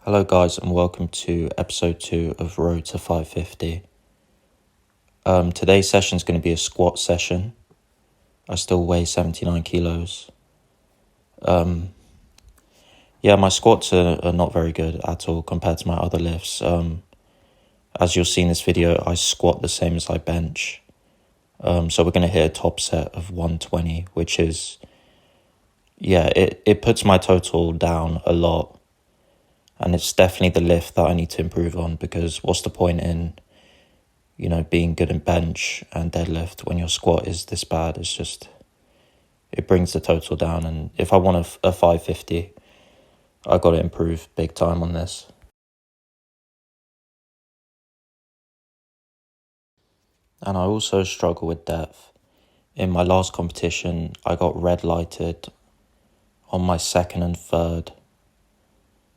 Hello guys and welcome to episode 2 of Road to 550. Today's session is going to be a squat session. I still weigh 79 kilos. My squats are not very good at all compared to my other lifts. As you'll see in this video, I squat the same as I bench. So we're going to hit a top set of 120, which is, it puts my total down a lot. And it's definitely the lift that I need to improve on, because what's the point in, being good in bench and deadlift when your squat is this bad? It's just, it brings the total down. And if I want a 550, I got to improve big time on this. And I also struggle with depth. In my last competition, I got red lighted on my second and third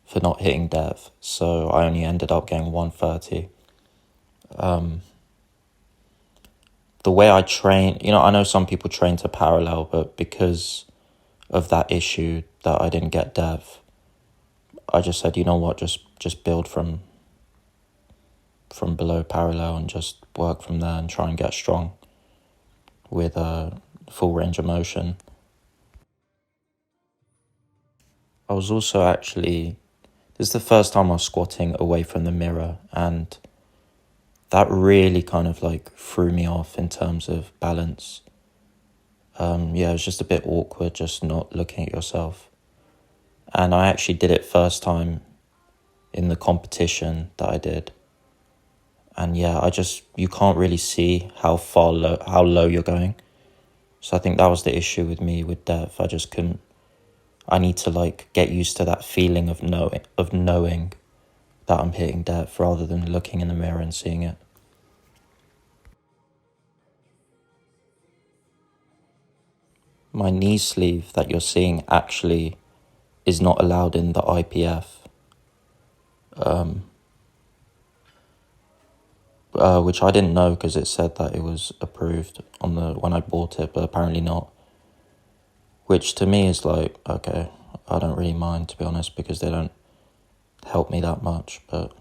for not hitting depth. So I only ended up getting 130. The way I train, I know some people train to parallel, but because of that issue that I didn't get depth, I just said, you know what, just build from below parallel and just work from there and try and get strong with a full range of motion. I was also this is the first time I was squatting away from the mirror, and that really kind of threw me off in terms of balance. It was just a bit awkward just not looking at yourself. And I actually did it first time in the competition that I did. And you can't really see how low you're going. So I think that was the issue with me with depth. I just couldn't, I need to get used to that feeling of knowing that I'm hitting depth rather than looking in the mirror and seeing it. My knee sleeve that you're seeing actually is not allowed in the IPF. Which I didn't know because it said that it was approved when I bought it, but apparently not. Which to me is okay, I don't really mind, to be honest, because they don't help me that much, but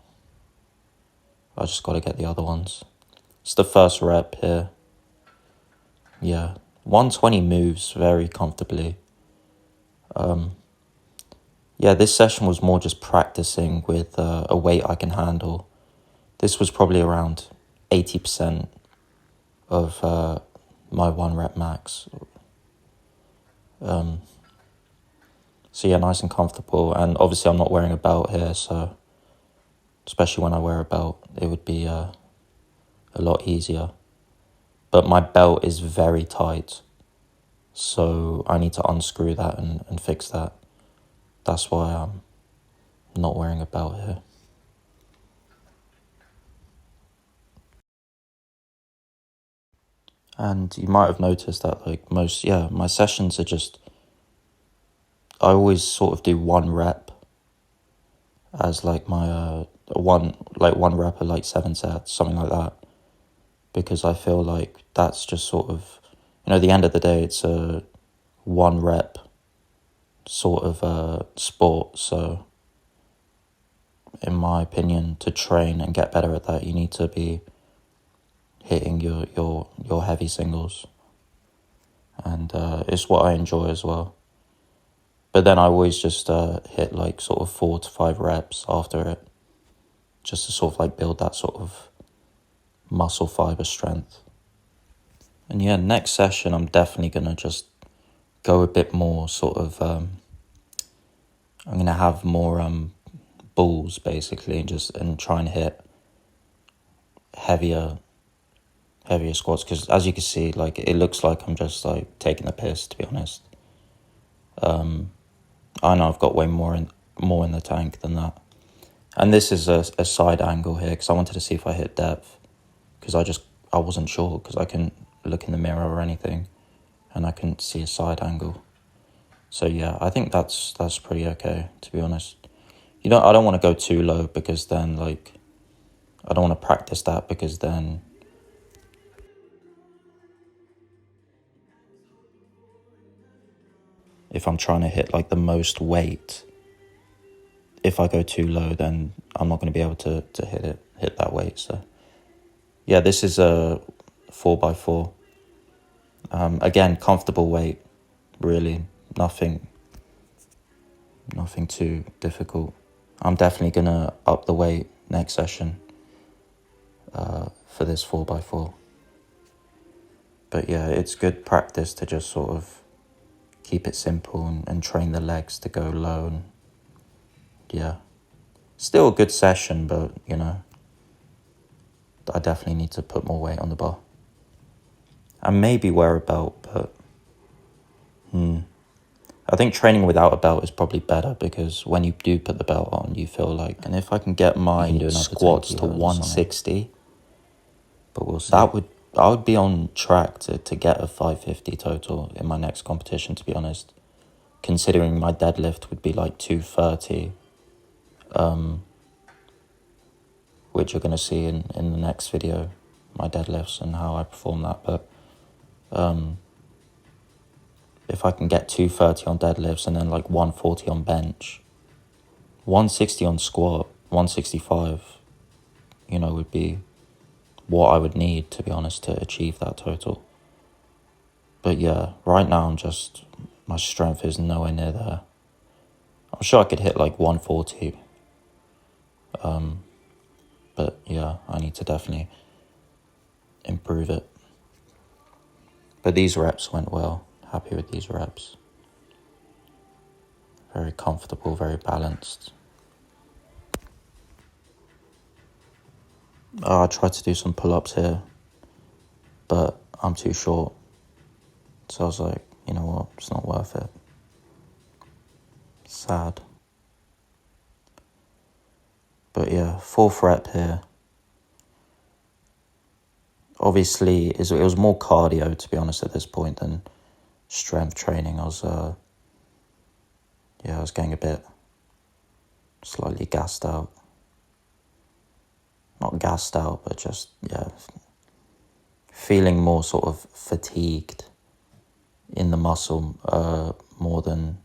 I just got to get the other ones. It's the first rep here. 120 moves very comfortably. This session was more just practicing with a weight I can handle. This was probably around 80% of my 1 rep max. Nice and comfortable. And obviously I'm not wearing a belt here, so especially when I wear a belt, it would be a lot easier. But my belt is very tight, so I need to unscrew that and fix that. That's why I'm not wearing a belt here. And you might have noticed that my sessions are just, I always sort of do 1 rep as my one rep of 7 sets, something like that. Because I feel like that's just sort of, at the end of the day, it's a 1 rep sort of sport. So in my opinion, to train and get better at that, you need to be hitting your heavy singles. And it's what I enjoy as well. But then I always just hit sort of 4 to 5 reps after it, just to sort of build that sort of muscle fiber strength. And next session I'm definitely going to just go a bit more sort of, I'm going to have more balls basically, and try and hit heavier squats, because as you can see, it looks like I'm just taking the piss, to be honest. I know I've got way more in the tank than that. And this is a side angle here because I wanted to see if I hit depth, because I wasn't sure, because I couldn't look in the mirror or anything and I couldn't see a side angle. So I think that's pretty okay, to be honest. I don't want to go too low, because then I don't want to practice that, because then if I'm trying to hit the most weight, if I go too low, then I'm not going to be able to hit that weight. So yeah, this is a 4x4. Again, comfortable weight, really, nothing too difficult. I'm definitely going to up the weight next session for this 4x4. But yeah, it's good practice to just sort of keep it simple and train the legs to go low. And yeah, still a good session, but you know, I definitely need to put more weight on the bar. And maybe wear a belt, but I think training without a belt is probably better, because when you do put the belt on, you feel like, and if I can get my squats to 160, but we'll see. I would be on track to get a 550 total in my next competition, to be honest, considering my deadlift would be like 230, which you're going to see in the next video, my deadlifts and how I perform that. But if I can get 230 on deadlifts and then like 140 on bench, 160 on squat, 165, you know, would be what I would need, to be honest, to achieve that total. But yeah, right now my strength is nowhere near there. I'm sure I could hit like 140. But yeah, I need to definitely improve it. But these reps went well. Happy with these reps. Very comfortable, very balanced. I tried to do some pull-ups here, but I'm too short. So I was like, you know what, it's not worth it. Sad. But yeah, 4th rep here. Obviously, it was more cardio, to be honest, at this point than strength training. I was getting a bit slightly gassed out. Not gassed out, but just, feeling more sort of fatigued in the muscle, more than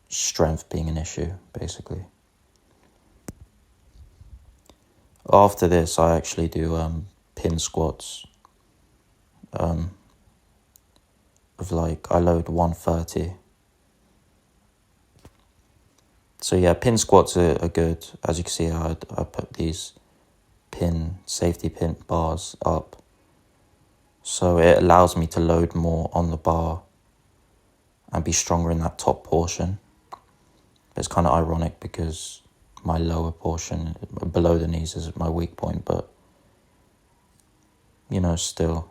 strength being an issue, basically. After this, I actually do pin squats. Of like, I load 130. So yeah, pin squats are good. As you can see, I put these safety pin bars up. So it allows me to load more on the bar and be stronger in that top portion. It's kind of ironic because my lower portion, below the knees, is my weak point, but, you know, still.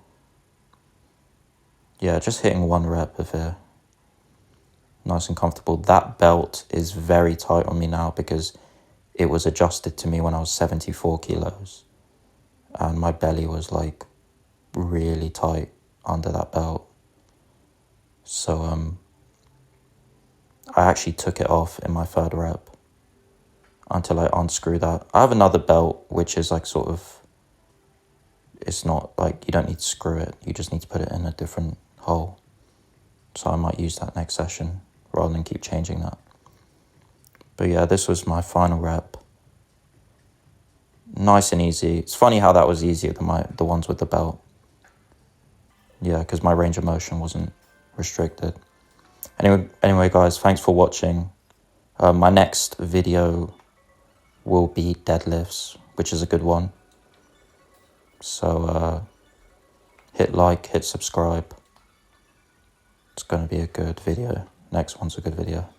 Yeah, just hitting 1 rep of it. Nice and comfortable. That belt is very tight on me now because it was adjusted to me when I was 74 kilos. And my belly was like really tight under that belt. So I actually took it off in my 3rd rep until I unscrew that. I have another belt which is like sort of, it's not like, you don't need to screw it, you just need to put it in a different hole. So I might use that next session rather than keep changing that. But yeah, this was my final rep. Nice and easy. It's funny how that was easier than the ones with the belt. Yeah, because my range of motion wasn't restricted. Anyway, guys, thanks for watching. My next video will be deadlifts, which is a good one. So hit like, hit subscribe. It's going to be a good video. Next one's a good video.